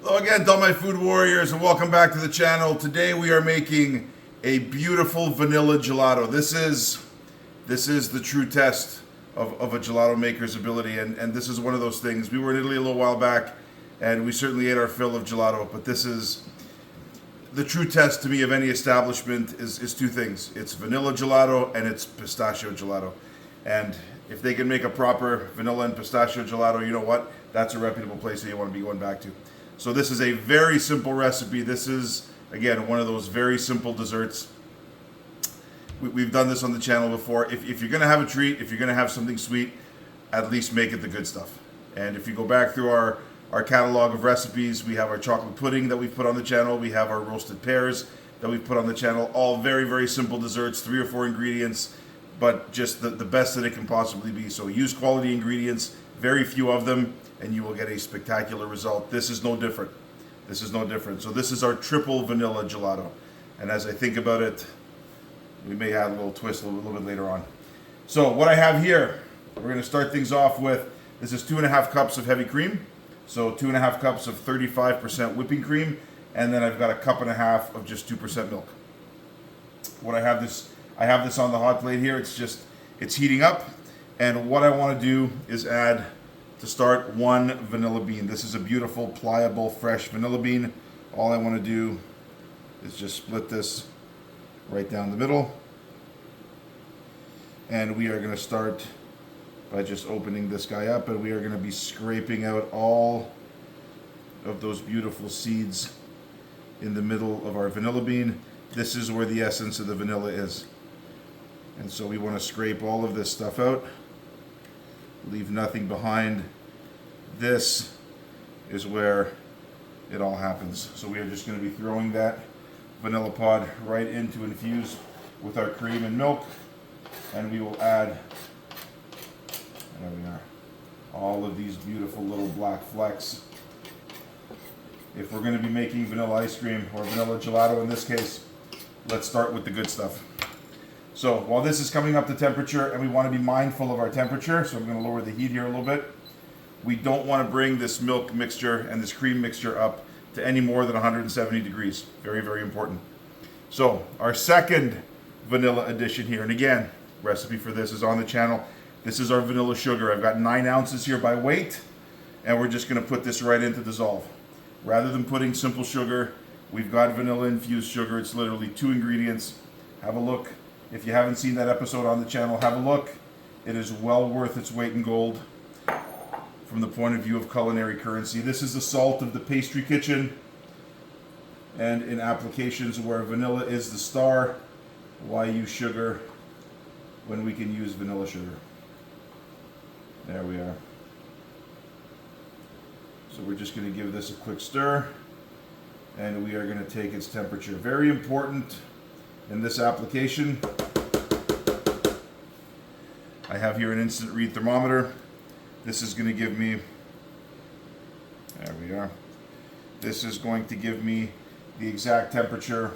Hello again, all my food warriors, and welcome back to the channel. Today we are making a beautiful vanilla gelato. This is the true test of a gelato maker's ability, and this is one of those things. We were in Italy a little while back, and we certainly ate our fill of gelato, but this is the true test to me of any establishment is two things. It's vanilla gelato and it's pistachio gelato. And if they can make a proper vanilla and pistachio gelato, you know what? That's a reputable place that you want to be going back to. So this is a very simple recipe. This is, again, one of those very simple desserts. We've done this on the channel before. If you're going to have a treat, if you're going to have something sweet, at least make it the good stuff. And if you go back through our catalog of recipes, we have our chocolate pudding that we've put on the channel. We have our roasted pears that we've put on the channel. All very, very simple desserts, 3 or 4 ingredients, but just the best that it can possibly be. So use quality ingredients, very few of them, and you will get a spectacular result. This is no different. This is no different. So this is our triple vanilla gelato. And as I think about it, we may add a little twist a little bit later on. So what I have here, we're going to start things off with, this is 2.5 cups of heavy cream. So 2.5 cups of 35% whipping cream. And then I've got 1.5 cups of just 2% milk. What I have this on the hot plate here. It's heating up. And what I want to do is add, to start, 1 vanilla bean. This is a beautiful, pliable, fresh vanilla bean. All I want to do is just split this right down the middle. And we are going to start by just opening this guy up, and we are going to be scraping out all of those beautiful seeds in the middle of our vanilla bean. This is where the essence of the vanilla is. And so we want to scrape all of this stuff out. Leave nothing behind. This is where it all happens. So we are just going to be throwing that vanilla pod right in to infuse with our cream and milk, and we will add, there we are, all of these beautiful little black flecks. If we're going to be making vanilla ice cream, or vanilla gelato in this case, let's start with the good stuff. So while this is coming up to temperature, and we want to be mindful of our temperature, so I'm going to lower the heat here a little bit. We don't want to bring this milk mixture and this cream mixture up to any more than 170 degrees. Very, very important. So our second vanilla addition here, and again, recipe for this is on the channel. This is our vanilla sugar. I've got 9 ounces here by weight, and we're just going to put this right into dissolve. Rather than putting simple sugar, we've got vanilla infused sugar. It's literally 2 ingredients. Have a look. If you haven't seen that episode on the channel, have a look. It is well worth its weight in gold from the point of view of culinary currency. This is the salt of the pastry kitchen. And in applications where vanilla is the star, why use sugar when we can use vanilla sugar? There we are. So we're just going to give this a quick stir, and we are going to take its temperature. Very important in this application. I have here an instant read thermometer. This is going to give me, there we are. This is going to give me the exact temperature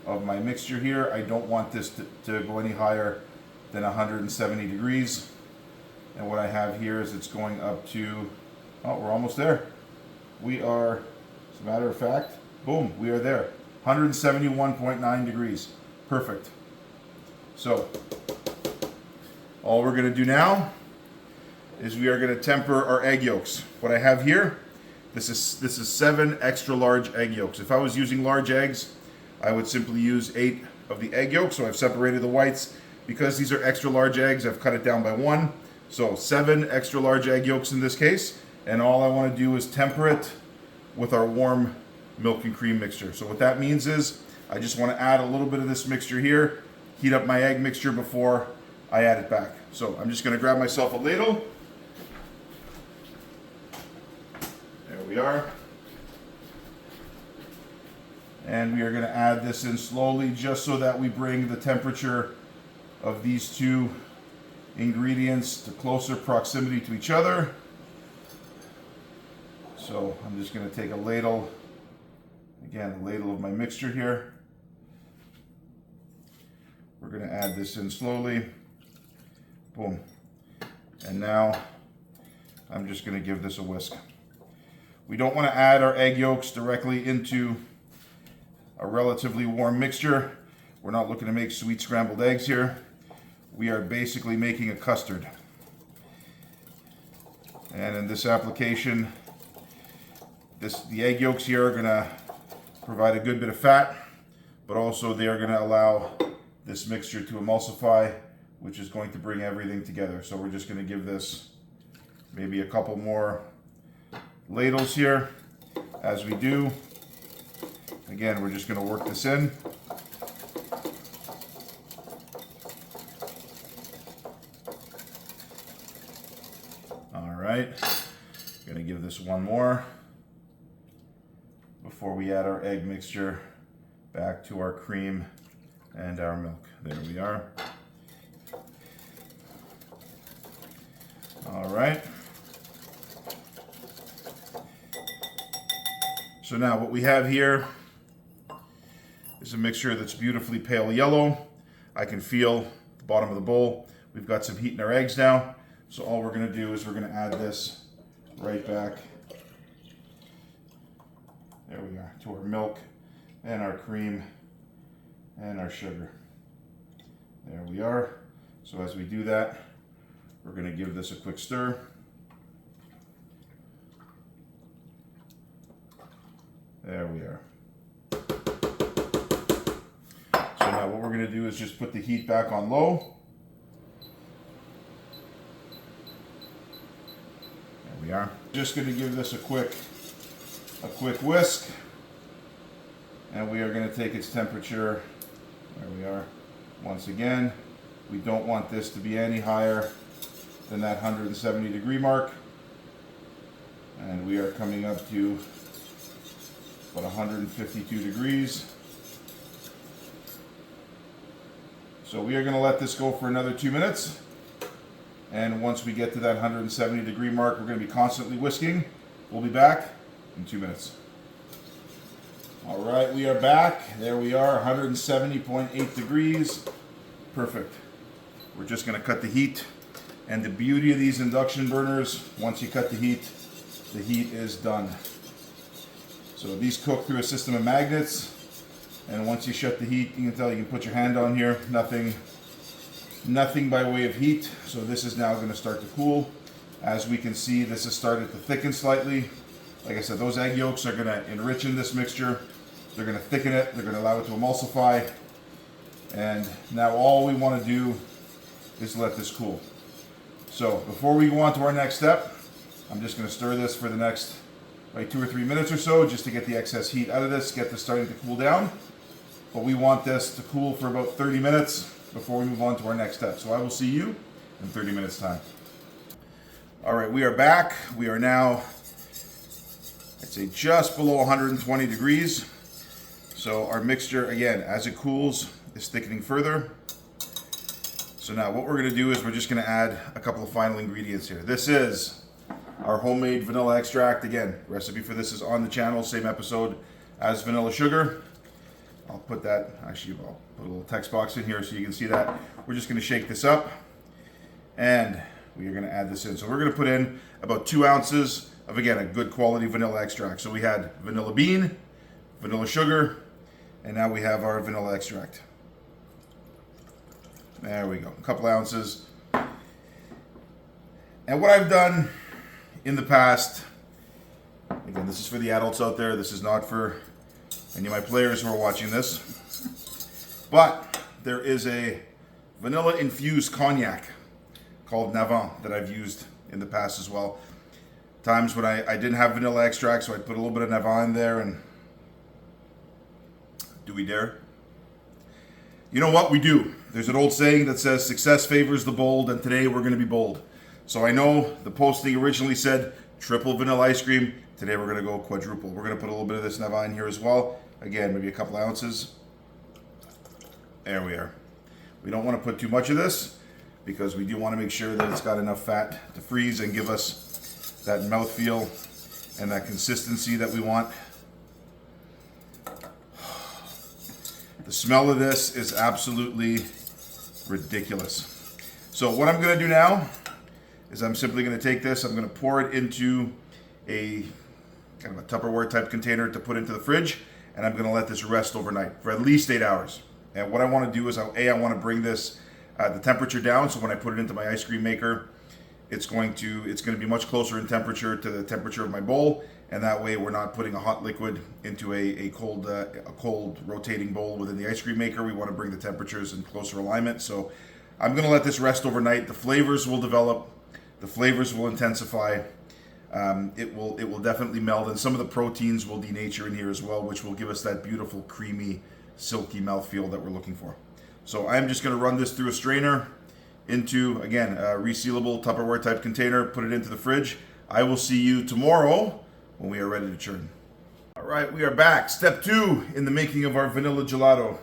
of my mixture here. I don't want this to go any higher than 170 degrees. And what I have here is it's going up to, oh, we're almost there. We are, as a matter of fact, boom, we are there. 171.9 degrees. Perfect. So, all we're going to do now is we are going to temper our egg yolks. What I have here, this is 7 extra large egg yolks. If I was using large eggs, I would simply use 8 of the egg yolks. So I've separated the whites. Because these are extra large eggs, I've cut it down by 1. So 7 extra large egg yolks in this case. And all I want to do is temper it with our warm milk and cream mixture. So what that means is I just want to add a little bit of this mixture here, heat up my egg mixture before I add it back. So I'm just going to grab myself a ladle. There we are. And we are going to add this in slowly just so that we bring the temperature of these 2 ingredients to closer proximity to each other. So I'm just going to take a ladle, again, a ladle of my mixture here. We're going to add this in slowly. Boom. And now I'm just going to give this a whisk. We don't want to add our egg yolks directly into a relatively warm mixture. We're not looking to make sweet scrambled eggs here. We are basically making a custard. And in this application, the egg yolks here are going to provide a good bit of fat, but also they are going to allow this mixture to emulsify, which is going to bring everything together. So we're just going to give this maybe a couple more ladles here. As we do, again, we're just going to work this in. All right, going to give this one more before we add our egg mixture back to our cream and our milk. There we are. All right. So now what we have here is a mixture that's beautifully pale yellow. I can feel the bottom of the bowl. We've got some heat in our eggs now. So all we're gonna do is we're gonna add this right back, there we are, to our milk and our cream and our sugar. There we are. So as we do that, we're gonna give this a quick stir. There we are. So now what we're going to do is just put the heat back on low. There we are. Just going to give this a quick whisk. And we are going to take its temperature. There we are. Once again, we don't want this to be any higher than that 170 degree mark. And we are coming up to about 152 degrees. So we are going to let this go for another 2 minutes. And once we get to that 170 degree mark, we're going to be constantly whisking. We'll be back in 2 minutes. All right, we are back. There we are, 170.8 degrees. Perfect. We're just going to cut the heat. And the beauty of these induction burners, once you cut the heat is done. So these cook through a system of magnets, and once you shut the heat, you can tell, you can put your hand on here, nothing by way of heat. So this is now going to start to cool. As we can see, this has started to thicken slightly. Like I said, those egg yolks are going to enrich in this mixture. They're going to thicken it. They're going to allow it to emulsify. And now all we want to do is let this cool. So before we go on to our next step, I'm just going to stir this for the next 2 or 3 minutes or so, just to get the excess heat out of this, get this starting to cool down. But we want this to cool for about 30 minutes before we move on to our next step. So I will see you in 30 minutes time. All right, we are back. We are now, I'd say, just below 120 degrees. So our mixture, again, as it cools, is thickening further. So now what we're going to do is we're just going to add a couple of final ingredients here. This is our homemade vanilla extract. Again, recipe for this is on the channel, same episode as vanilla sugar. I'll put that, actually I'll put a little text box in here so you can see that. We're just going to shake this up and we are going to add this in. So we're going to put in about 2 ounces of, again, a good quality vanilla extract. So we had vanilla bean, vanilla sugar, and now we have our vanilla extract. There we go, a couple ounces. And what I've done in the past, again, this is for the adults out there, this is not for any of my players who are watching this, but there is a vanilla infused cognac called Navant that I've used in the past as well. Times when I didn't have vanilla extract, so I'd put a little bit of Navant in there, and do we dare? You know what, we do. There's an old saying that says success favors the bold, and today we're going to be bold. So I know the posting originally said triple vanilla ice cream. Today we're going to go quadruple. We're going to put a little bit of this Navant in here as well. Again, maybe a couple ounces. There we are. We don't want to put too much of this because we do want to make sure that it's got enough fat to freeze and give us that mouthfeel and that consistency that we want. The smell of this is absolutely ridiculous. So what I'm going to do now is I'm simply going to take this, I'm going to pour it into a kind of a Tupperware type container to put into the fridge, and I'm gonna let this rest overnight for at least 8 hours. And what I wanna do is, I wanna bring this, the temperature down, so when I put it into my ice cream maker, it's going to be much closer in temperature to the temperature of my bowl, and that way we're not putting a hot liquid into a cold rotating bowl within the ice cream maker. We want to bring the temperatures in closer alignment. So I'm going to let this rest overnight. The flavors will develop, the flavors will intensify. It will definitely meld, and some of the proteins will denature in here as well, which will give us that beautiful, creamy, silky mouthfeel that we're looking for. So I'm just going to run this through a strainer into, again, a resealable Tupperware type container, put it into the fridge. I will see you tomorrow when we are ready to churn. All right, we are back. Step 2 in the making of our vanilla gelato.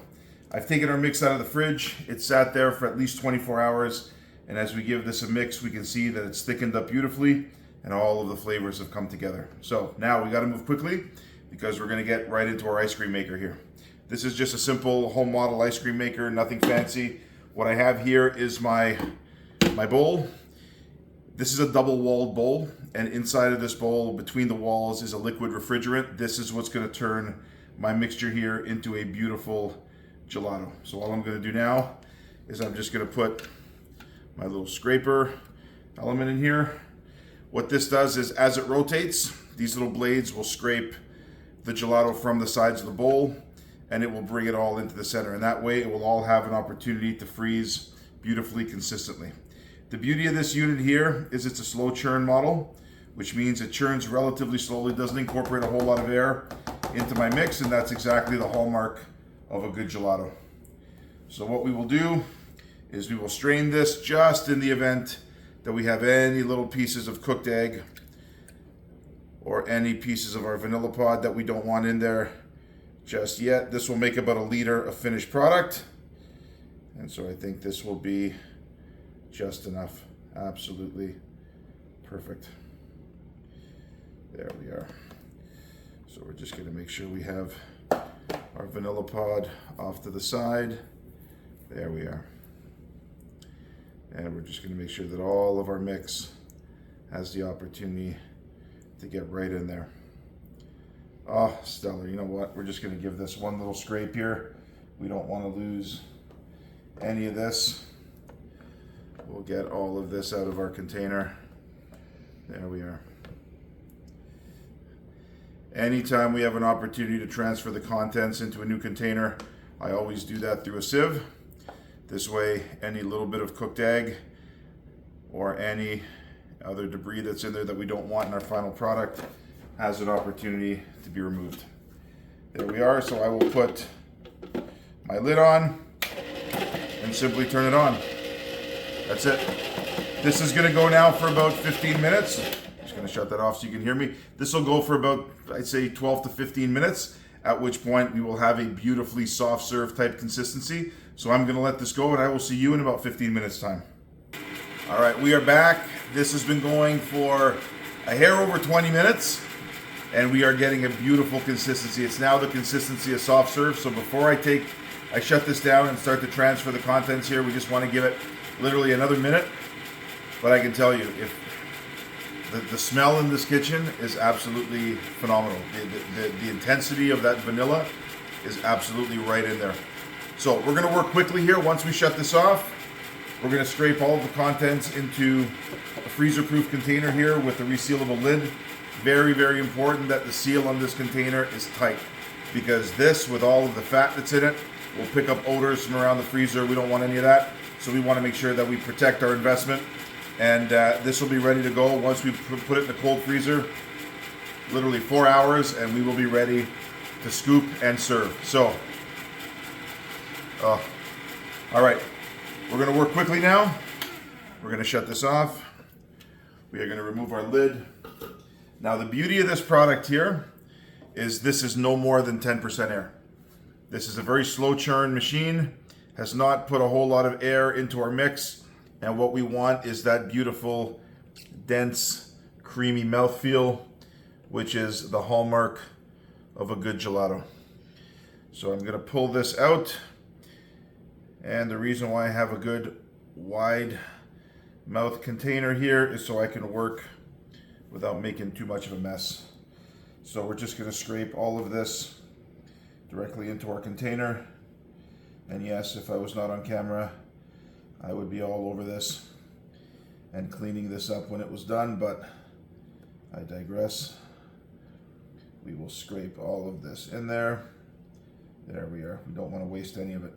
I've taken our mix out of the fridge. It sat there for at least 24 hours. And as we give this a mix, we can see that it's thickened up beautifully and all of the flavors have come together. So now we gotta move quickly because we're gonna get right into our ice cream maker here. This is just a simple home model ice cream maker, nothing fancy. What I have here is my bowl. This is a double-walled bowl, and inside of this bowl, between the walls, is a liquid refrigerant. This is what's going to turn my mixture here into a beautiful gelato. So all I'm going to do now is I'm just going to put my little scraper element in here. What this does is, as it rotates, these little blades will scrape the gelato from the sides of the bowl, and it will bring it all into the center. And that way, it will all have an opportunity to freeze beautifully consistently. The beauty of this unit here is it's a slow churn model, which means it churns relatively slowly, doesn't incorporate a whole lot of air into my mix, and that's exactly the hallmark of a good gelato. So what we will do is we will strain this just in the event that we have any little pieces of cooked egg or any pieces of our vanilla pod that we don't want in there just yet. This will make about 1 liter of finished product, and so I think this will be just enough. Absolutely perfect. There we are. So we're just going to make sure we have our vanilla pod off to the side. There we are. And we're just going to make sure that all of our mix has the opportunity to get right in there. Oh, stellar. You know what? We're just going to give this one little scrape here. We don't want to lose any of this. We'll get all of this out of our container. There we are. Anytime we have an opportunity to transfer the contents into a new container, I always do that through a sieve. This way, any little bit of cooked egg or any other debris that's in there that we don't want in our final product has an opportunity to be removed. There we are. So I will put my lid on and simply turn it on. That's it. This is going to go now for about 15 minutes. Just going to shut that off so you can hear me. This will go for about, I'd say, 12 to 15 minutes, at which point we will have a beautifully soft serve type consistency. So I'm going to let this go, and I will see you in about 15 minutes time. All right, we are back. This has been going for a hair over 20 minutes, and we are getting a beautiful consistency. It's now the consistency of soft serve. So before I shut this down and start to transfer the contents here, we just want to give it literally another minute. But I can tell you, if the smell in this kitchen is absolutely phenomenal. The intensity of that vanilla is absolutely right in there. So we're going to work quickly here. Once we shut this off, we're going to scrape all of the contents into a freezer-proof container here with a resealable lid. Very, very important that the seal on this container is tight, because this, with all of the fat that's in it, will pick up odors from around the freezer. We don't want any of that. So we want to make sure that we protect our investment. And this will be ready to go once we put it in the cold freezer, literally 4 hours, and we will be ready to scoop and serve. So, all right, we're going to work quickly now. We're going to shut this off. We are going to remove our lid. Now, the beauty of this product here is this is no more than 10% air. This is a very slow churn machine, has not put a whole lot of air into our mix. And what we want is that beautiful, dense, creamy mouthfeel, which is the hallmark of a good gelato. So I'm going to pull this out. And the reason why I have a good wide mouth container here is so I can work without making too much of a mess. So we're just going to scrape all of this directly into our container. And yes, if I was not on camera, I would be all over this and cleaning this up when it was done, but I digress. We will scrape all of this in there. There we are. We don't want to waste any of it.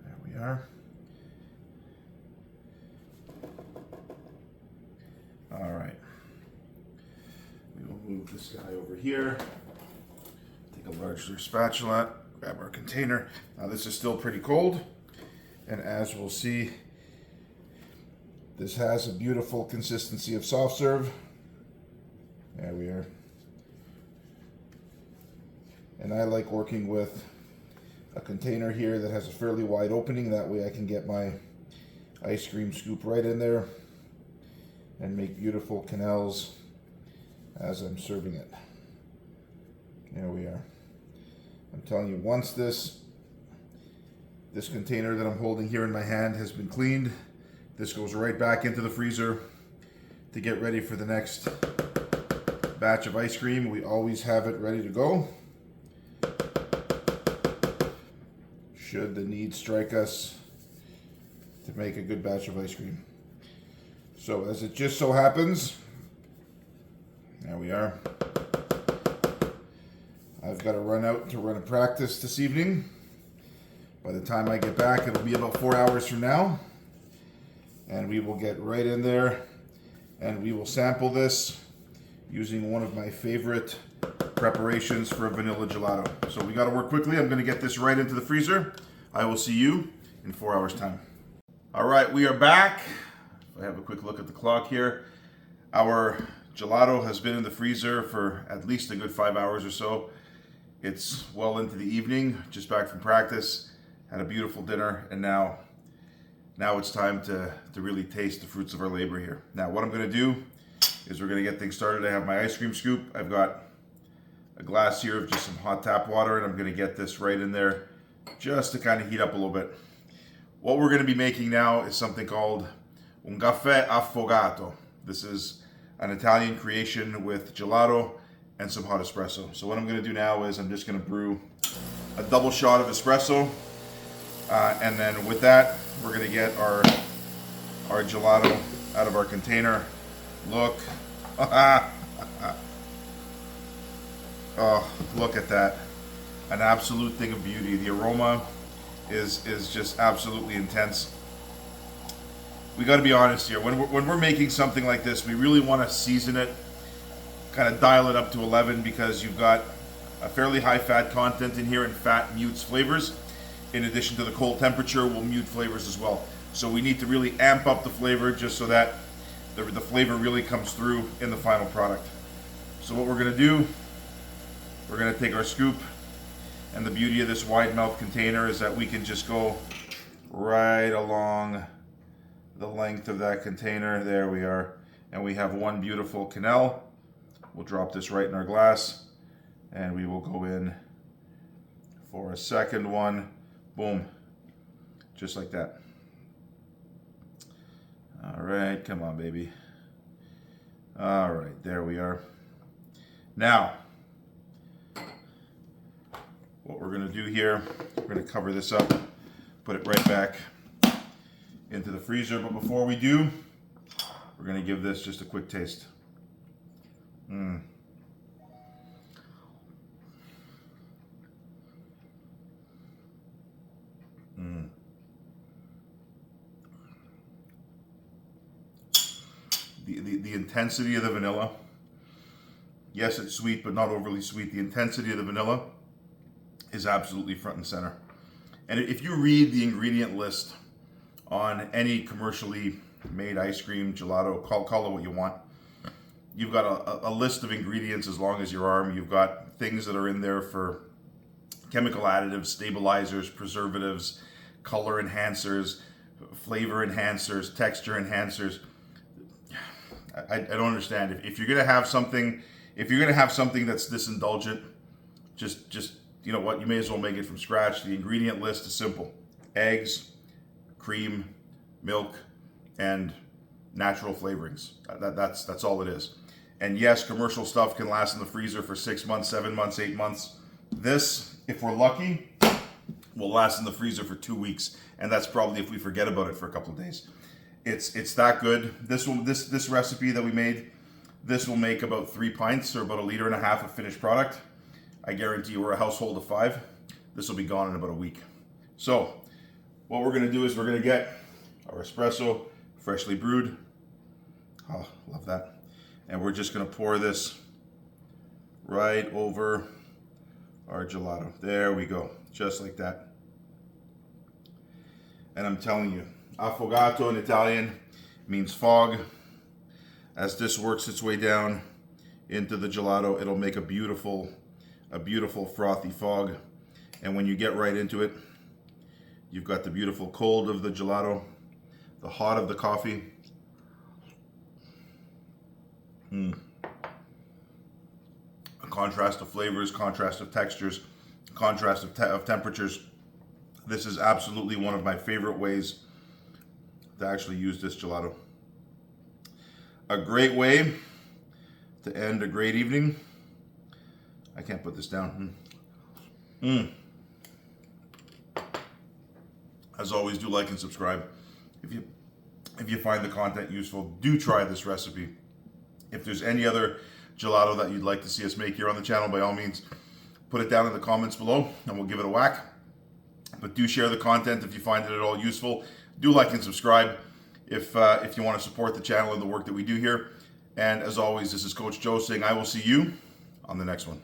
There we are. All right. We will move this guy over here. Take a larger spatula, grab our container. Now this is still pretty cold, and as we'll see, this has a beautiful consistency of soft serve. There we are. And I like working with a container here that has a fairly wide opening. That way I can get my ice cream scoop right in there and make beautiful canals as I'm serving it. There we are. I'm telling you, once this container that I'm holding here in my hand has been cleaned, this goes right back into the freezer to get ready for the next batch of ice cream. We always have it ready to go, should the need strike us to make a good batch of ice cream. So as it just so happens, there we are. I've got to run out to run a practice this evening. By the time I get back, it'll be about 4 hours from now. And we will get right in there and we will sample this using one of my favorite preparations for a vanilla gelato. So we got to work quickly. I'm going to get this right into the freezer. I will see you in 4 hours time. All right, we are back. I have a quick look at the clock here. Our gelato has been in the freezer for at least a good 5 hours or so. It's well into the evening, just back from practice, had a beautiful dinner, and now it's time to really taste the fruits of our labor here. Now what I'm going to do is we're going to get things started. I have my ice cream scoop. I've got a glass here of just some hot tap water, and I'm going to get this right in there just to kind of heat up a little bit. What we're going to be making now is something called un caffè affogato. This is an Italian creation with gelato and some hot espresso. So what I'm going to do now is I'm just going to brew a double shot of espresso, and then with that we're going to get our gelato out of our container. Look. Oh, look at that. An absolute thing of beauty. The aroma is just absolutely intense. We got to be honest here. When we're making something like this, we really want to season it, kind of dial it up to 11, because you've got a fairly high fat content in here, and fat mutes flavors. In addition to the cold temperature will mute flavors as well. So we need to really amp up the flavor just so that the flavor really comes through in the final product. So what we're going to do, we're going to take our scoop, and the beauty of this wide mouth container is that we can just go right along the length of that container. There we are. And we have one beautiful canal. We'll drop this right in our glass, and we will go in for a second one. Boom. Just like that. All right, come on, baby. All right, there we are. Now, what we're going to do here, we're going to cover this up, put it right back into the freezer. But before we do, we're going to give this just a quick taste. The intensity of the vanilla. Yes, it's sweet, but not overly sweet. The intensity of the vanilla is absolutely front and center. And if you read the ingredient list on any commercially made ice cream, gelato, call it what you want, you've got a list of ingredients as long as your arm. You've got things that are in there for chemical additives, stabilizers, preservatives, color enhancers, flavor enhancers, texture enhancers. I don't understand. If you're gonna have something, that's this indulgent, just you know what, you may as well make it from scratch. The ingredient list is simple: eggs, cream, milk, and natural flavorings. That's all it is. And yes, commercial stuff can last in the freezer for 6 months, 7 months, 8 months. This, if we're lucky, will last in the freezer for 2 weeks, and that's probably if we forget about it for a couple of days. It's that good. This recipe that we made, this will make about 3 pints or about 1.5 liters of finished product. I guarantee you we're a household of 5. This will be gone in about a week. So what we're gonna do is we're gonna get our espresso, freshly brewed. Oh, love that. And we're just gonna pour this right over our gelato. There we go, just like that. And I'm telling you, affogato in Italian means fog. As this works its way down into the gelato, it'll make a beautiful frothy fog. And when you get right into it, you've got the beautiful cold of the gelato, the hot of the coffee. A contrast of flavors, contrast of textures, contrast of temperatures. This is absolutely one of my favorite ways to actually use this gelato. A great way to end a great evening. I can't put this down. As always, do like and subscribe. If you find the content useful, do try this recipe. If there's any other gelato that you'd like to see us make here on the channel, by all means, put it down in the comments below and we'll give it a whack. But do share the content if you find it at all useful. Do like and subscribe if you want to support the channel and the work that we do here. And as always, this is Coach Joe saying I will see you on the next one.